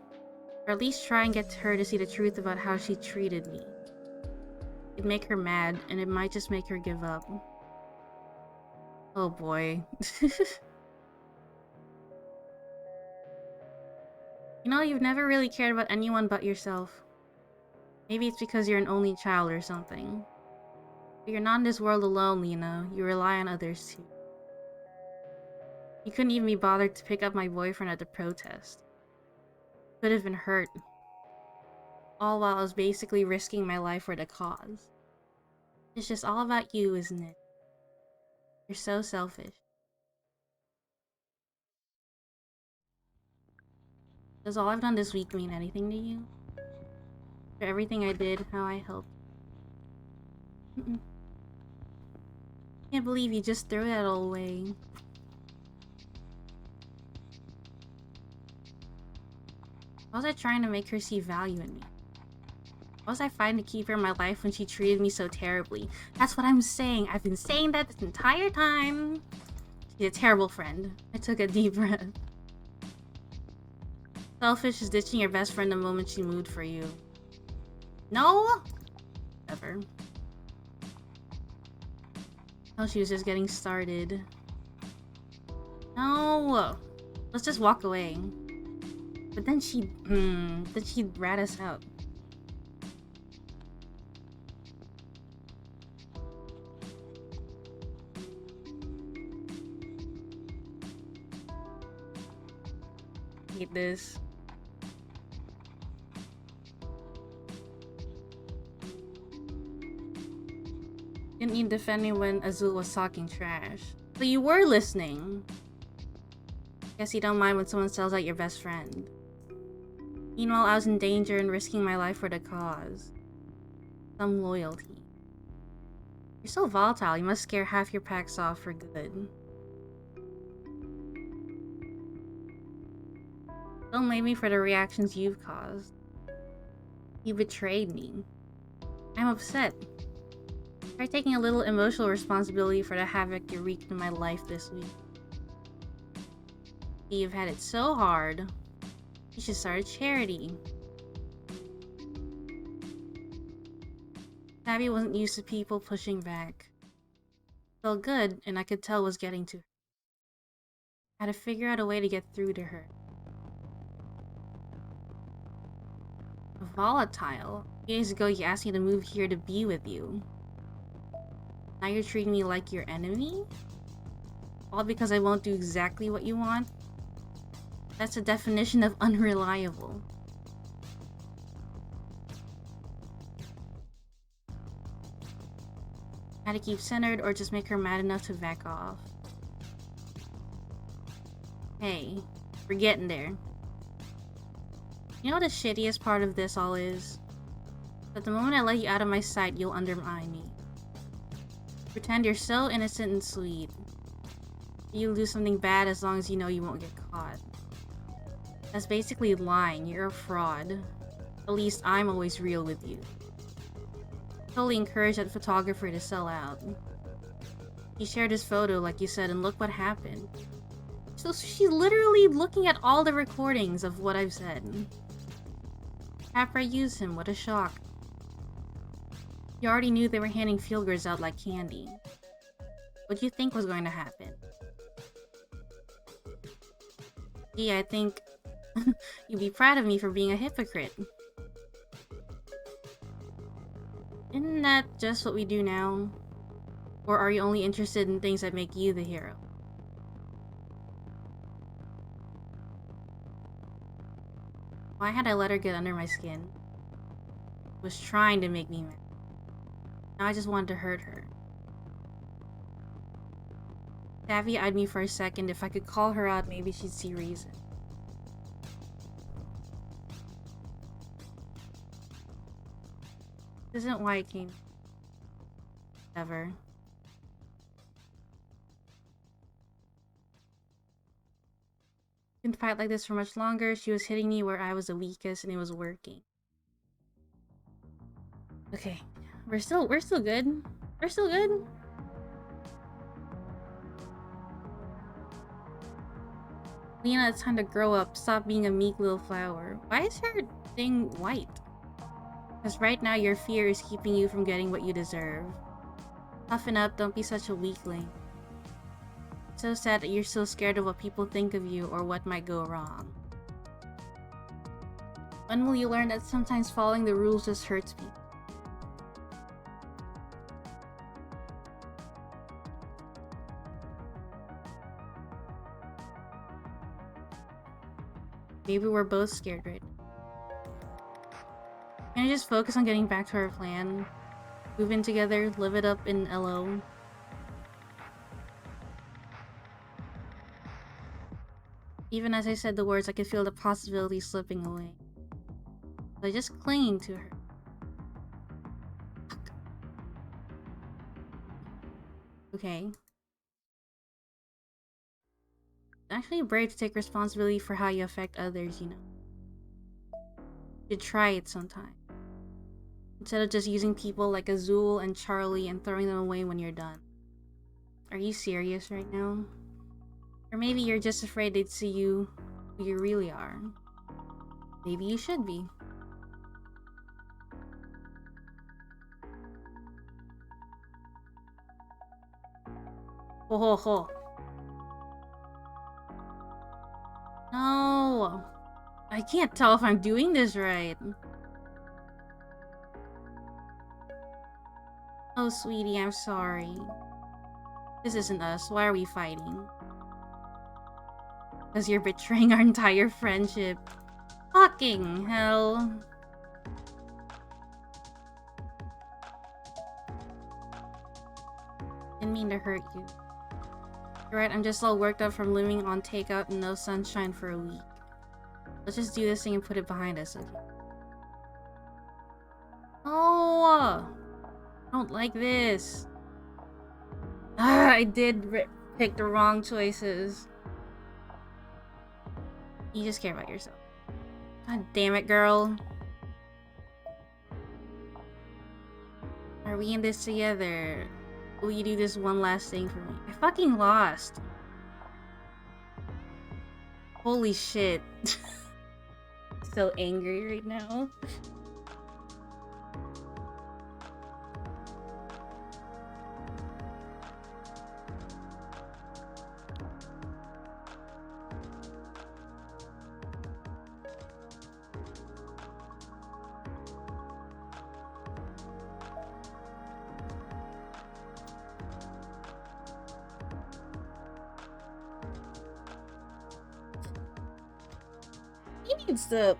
Or at least try and get her to see the truth about how she treated me. It'd make her mad, and it might just make her give up. Oh boy. You know, you've never really cared about anyone but yourself. Maybe it's because you're an only child or something. But you're not in this world alone, Lena. You rely on others too. You couldn't even be bothered to pick up my boyfriend at the protest. Could have been hurt. All while I was basically risking my life for the cause. It's just all about you, isn't it? You're so selfish. Does all I've done this week mean anything to you? For everything I did, how I helped? Can't believe you just threw that all away. Why was I trying to make her see value in me? Why was I fighting to keep her in my life when she treated me so terribly? That's what I'm saying. I've been saying that this entire time. She's a terrible friend. I took a deep breath. Selfish is ditching your best friend the moment she moved for you. No! Ever. Oh, she was just getting started. No! Let's just walk away. But then she'd rat us out. I hate this. Didn't even defend me when Azul was talking trash. But you were listening. Guess you don't mind when someone sells out your best friend. Meanwhile, I was in danger and risking my life for the cause. Some loyalty. You're so volatile, you must scare half your packs off for good. Don't blame me for the reactions you've caused. You betrayed me. I'm upset. Try taking a little emotional responsibility for the havoc you wreaked in my life this week. You've had it so hard. You should start a charity. Savy wasn't used to people pushing back. Felt good, and I could tell was getting to her. I had to figure out a way to get through to her. Volatile? A few days ago you asked me to move here to be with you. Now you're treating me like your enemy? All because I won't do exactly what you want? That's the definition of unreliable. Had to keep centered or just make her mad enough to back off. Hey, we're getting there. You know what the shittiest part of this all is? That the moment I let you out of my sight, you'll undermine me. Pretend you're so innocent and sweet. You'll do something bad as long as you know you won't get caught. That's basically lying. You're a fraud. At least I'm always real with you. Totally encouraged that photographer to sell out. He shared his photo like you said, and look what happened. So she's literally looking at all the recordings of what I've said. After I used him, what a shock. You already knew they were handing field goods out like candy. What do you think was going to happen? Gee, I think you'd be proud of me for being a hypocrite. Isn't that just what we do now? Or are you only interested in things that make you the hero? Why had I let her get under my skin? Was trying to make me mad. Now I just wanted to hurt her. Savy eyed me for a second. If I could call her out, maybe she'd see reason. This isn't why I came. Ever. Couldn't fight like this for much longer. She was hitting me where I was the weakest, and it was working. Okay, we're still good. We're still good. Lena, it's time to grow up. Stop being a meek little flower. Why is her thing white? Because right now your fear is keeping you from getting what you deserve. Toughen up, don't be such a weakling. It's so sad that you're so scared of what people think of you or what might go wrong. When will you learn that sometimes following the rules just hurts people? Maybe we're both scared right now. Can I just focus on getting back to our plan? Move in together, live it up in LO. Even as I said the words, I could feel the possibility slipping away. I was just clinging to her. Fuck. Okay. It's actually brave to take responsibility for how you affect others, you know. You should try it sometime. Instead of just using people like Azul and Charlie and throwing them away when you're done. Are you serious right now? Or maybe you're just afraid they'd see you who you really are. Maybe you should be. Ho ho ho. No! I can't tell if I'm doing this right. Oh, sweetie, I'm sorry. This isn't us. Why are we fighting? Because you're betraying our entire friendship. Fucking hell. Didn't mean to hurt you. You're right, I'm just all worked up from living on takeout and no sunshine for a week. Let's just do this thing and put it behind us, okay? Oh! I don't like this. I did pick the wrong choices. You just care about yourself. God damn it, girl. Are we in this together? Will you do this one last thing for me? I fucking lost. Holy shit. So angry right now. He needs to...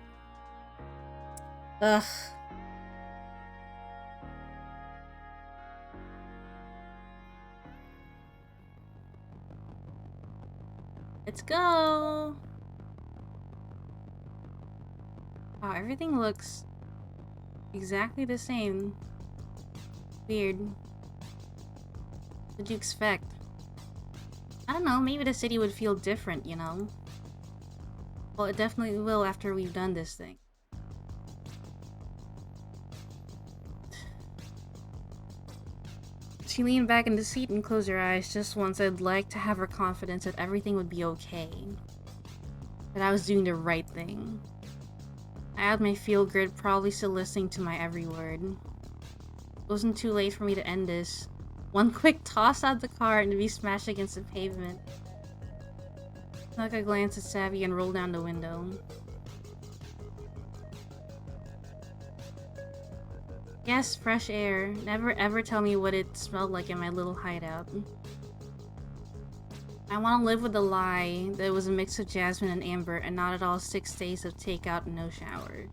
Ugh. Let's go! Wow, everything looks exactly the same. Weird. What'd you expect? I don't know, maybe the city would feel different, you know? Well, it definitely will after we've done this thing. She leaned back in the seat and closed her eyes. Just once, I'd like to have her confidence that everything would be okay. That I was doing the right thing. I had my field grid, probably still listening to my every word. It wasn't too late for me to end this. One quick toss out the car and to be smashed against the pavement. Snuck a glance at Savy and rolled down the window. Yes, fresh air. Never ever tell me what it smelled like in my little hideout. I want to live with the lie that it was a mix of jasmine and amber and not at all 6 days of takeout and no shower.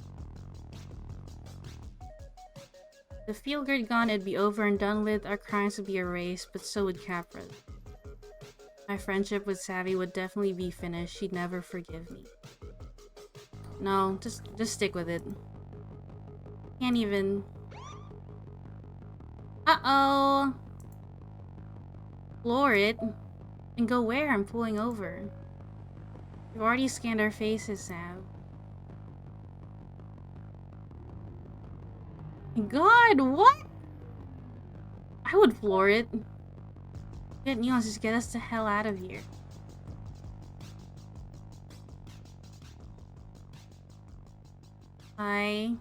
The feel-good gone, it'd be over and done with, our crimes would be erased, but so would Capra. My friendship with Savy would definitely be finished. She'd never forgive me. No, just stick with it. Can't even... Uh-oh! Floor it. And go where? I'm pulling over. We've already scanned our faces, Sav. God, what? I would floor it. Get neons, just get us the hell out of here. Hi.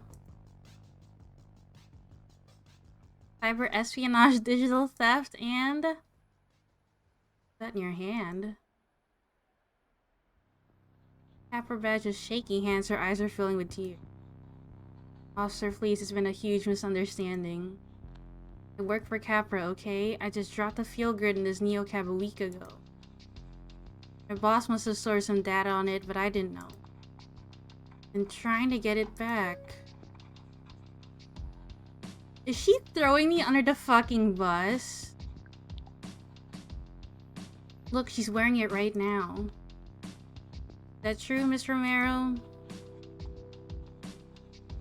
Cyber espionage, digital theft, and... that in your hand. Capra badge is shaking hands, her eyes are filling with tears. Officer, please, it's been a huge misunderstanding. I work for Capra, okay? I just dropped the field grid in this neocab a week ago. My boss must have stored some data on it, but I didn't know. I'm trying to get it back. Is she throwing me under the fucking bus? Look, she's wearing it right now. Is that true, Miss Romero?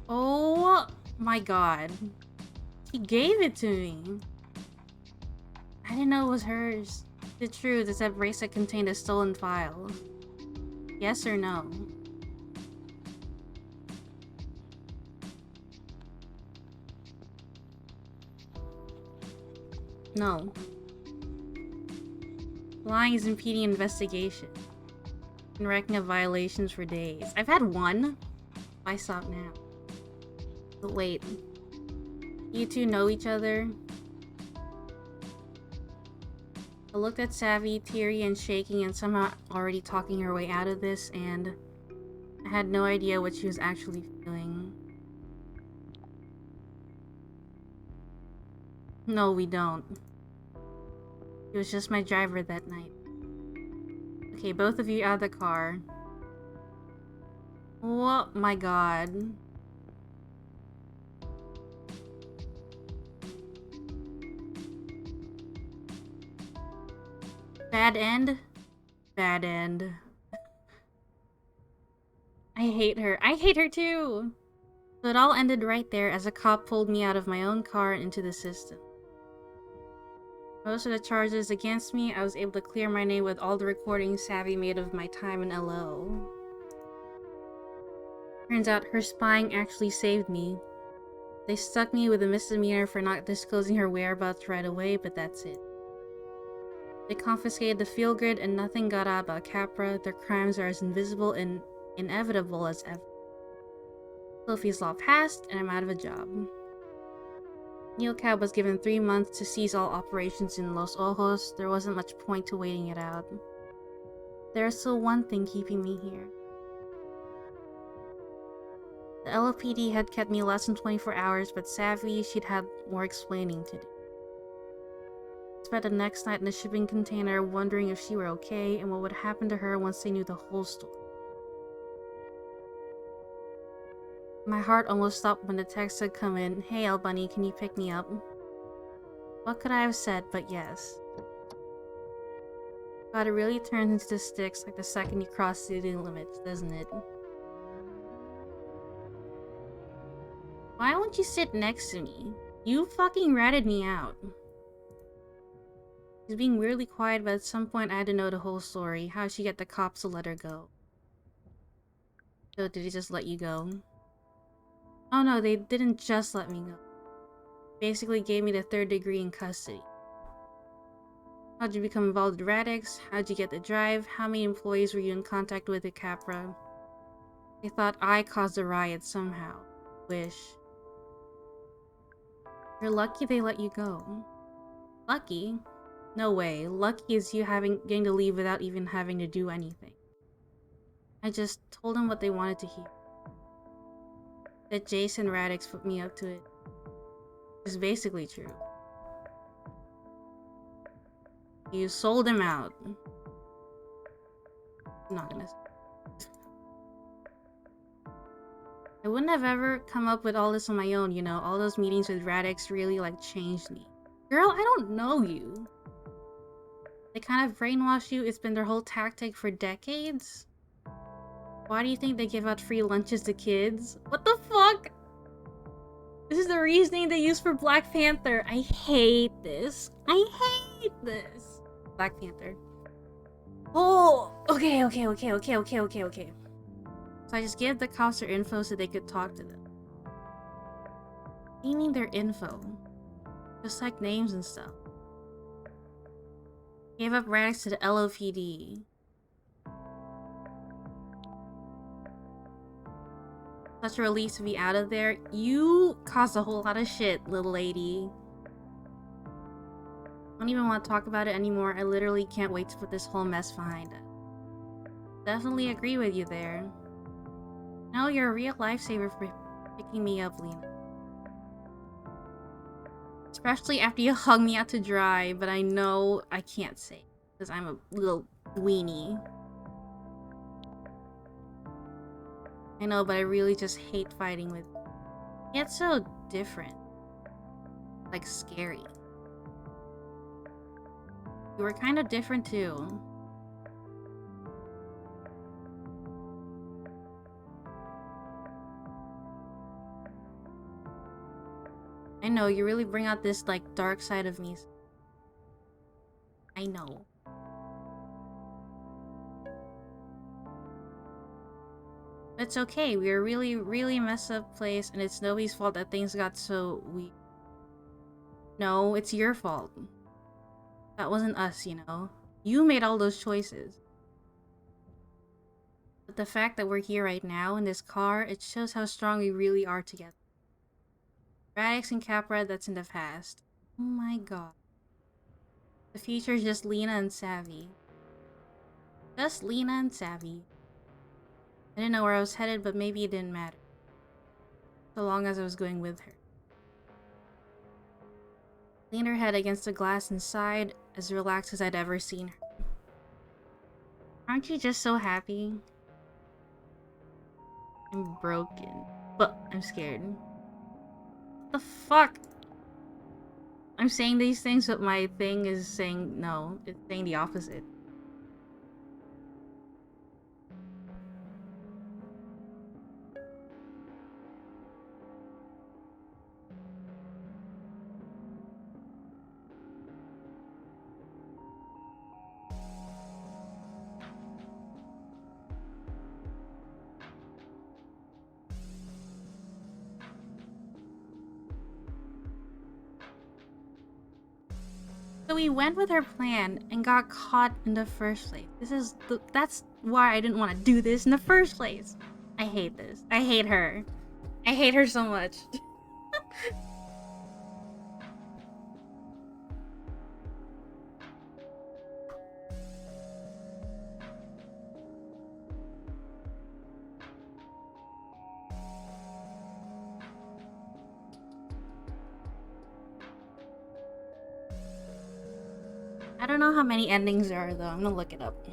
Oh my god. He gave it to me. I didn't know it was hers. The truth is that bracelet contained a stolen file. Yes or no? No. Lying is impeding investigation. Been racking up violations for days. I've had one. Why stop now? But wait. You two know each other? I looked at Savy, teary and shaking, and somehow already talking her way out of this, and I had no idea what she was actually feeling. No, we don't. He was just my driver that night. Okay, both of you out of the car. Oh my god. Bad end? Bad end. I hate her. I hate her too! So it all ended right there as a cop pulled me out of my own car and into the system. Most of the charges against me, I was able to clear my name with all the recordings Savy made of my time in LO. Turns out her spying actually saved me. They stuck me with a misdemeanor for not disclosing her whereabouts right away, but that's it. They confiscated the field grid and nothing got out about Capra. Their crimes are as invisible and inevitable as ever. Sophie's law passed, and I'm out of a job. Neocab was given 3 months to cease all operations in Los Ojos. There wasn't much point to waiting it out. There is still one thing keeping me here. The LAPD had kept me less than 24 hours, but Savy, she'd had more explaining to do. I spent the next night in a shipping container wondering if she were okay and what would happen to her once they knew the whole story. My heart almost stopped when the text had come in. Hey, El Bunny, can you pick me up? What could I have said but yes? God, it really turns into the sticks like the second you cross city limits, doesn't it? Why won't you sit next to me? You fucking ratted me out. She's being weirdly quiet, but at some point I had to know the whole story. How'd she get the cops to let her go? So did they just let you go? Oh no, they didn't just let me go. Basically gave me the 3rd degree in custody. How'd you become involved with Radix? How'd you get the drive? How many employees were you in contact with at Capra? They thought I caused the riot somehow. Wish. You're lucky they let you go. Lucky? No way. Lucky is you getting to leave without even having to do anything. I just told them what they wanted to hear. That Jason Radix put me up to it. It's basically true. You sold him out. I'm not gonna say. I wouldn't have ever come up with all this on my own, you know? All those meetings with Radix really, like, changed me. Girl, I don't know you. They kind of brainwash you. It's been their whole tactic for decades. Why do you think they give out free lunches to kids? What the fuck? This is the reasoning they use for Black Panther. I hate this. I hate this. Black Panther. Oh, okay. So I just gave the cops their info so they could talk to them. What do you mean their info? Just like names and stuff. Gave up Radix to the LOPD. Such a relief to be out of there. You caused a whole lot of shit, little lady. I don't even want to talk about it anymore. I literally can't wait to put this whole mess behind us. Definitely agree with you there. No, you're a real lifesaver for picking me up, Lena. Especially after you hung me out to dry, but I know I can't say because I'm a little weenie. I know, but I really just hate fighting with you. It's so different. Like, scary. You were kind of different, too. I know, you really bring out this, like, dark side of me. I know. It's okay, we are a really messed up place, and it's nobody's fault that things got so weird. No, it's your fault. That wasn't us, you know? You made all those choices. But the fact that we're here right now in this car, it shows how strong we really are together. Radix and Capra, that's in the past. Oh my god. The future is just Lena and Savy. Just Lena and Savy. I didn't know where I was headed, but maybe it didn't matter. So long as I was going with her. Leaned her head against the glass and sighed, as relaxed as I'd ever seen her. Aren't you just so happy? I'm broken. But I'm scared. What the fuck? I'm saying these things, but my thing is saying no. It's saying the opposite. So we went with her plan and got caught in the first place. That's why I didn't want to do this in the first place. I hate this. I hate her. I hate her so much. I don't know how many endings there are though. I'm gonna look it up.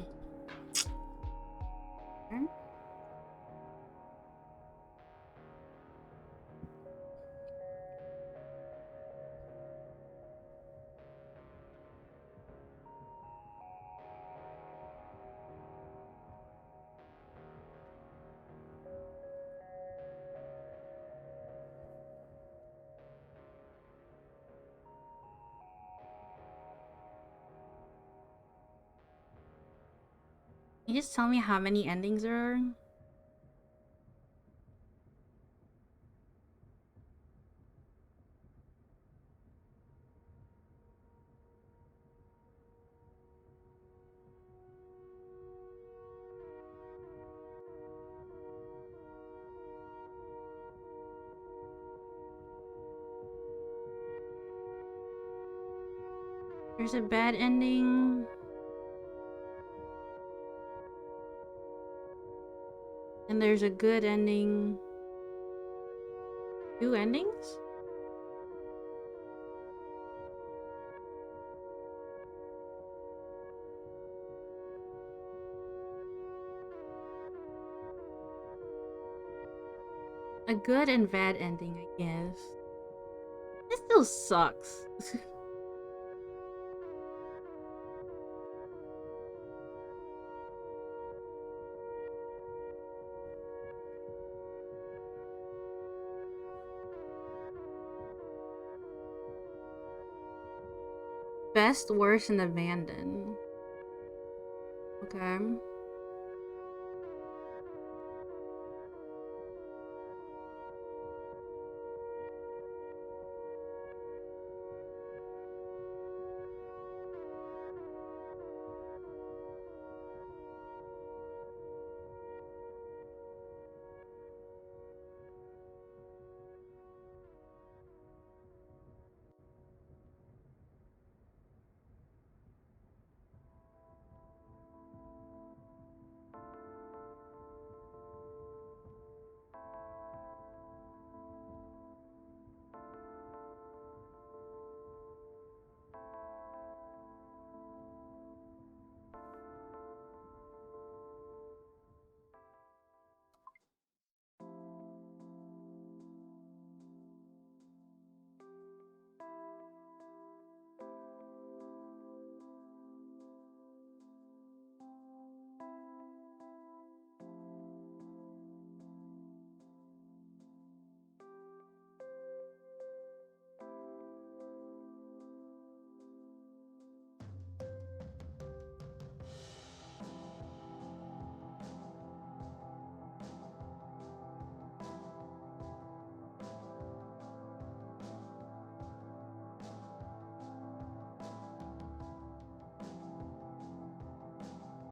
Can you just tell me how many endings there are? There's a bad ending. And there's a good ending. 2 endings? A good and bad ending, I guess. It still sucks. Best, worst, and abandoned. Okay.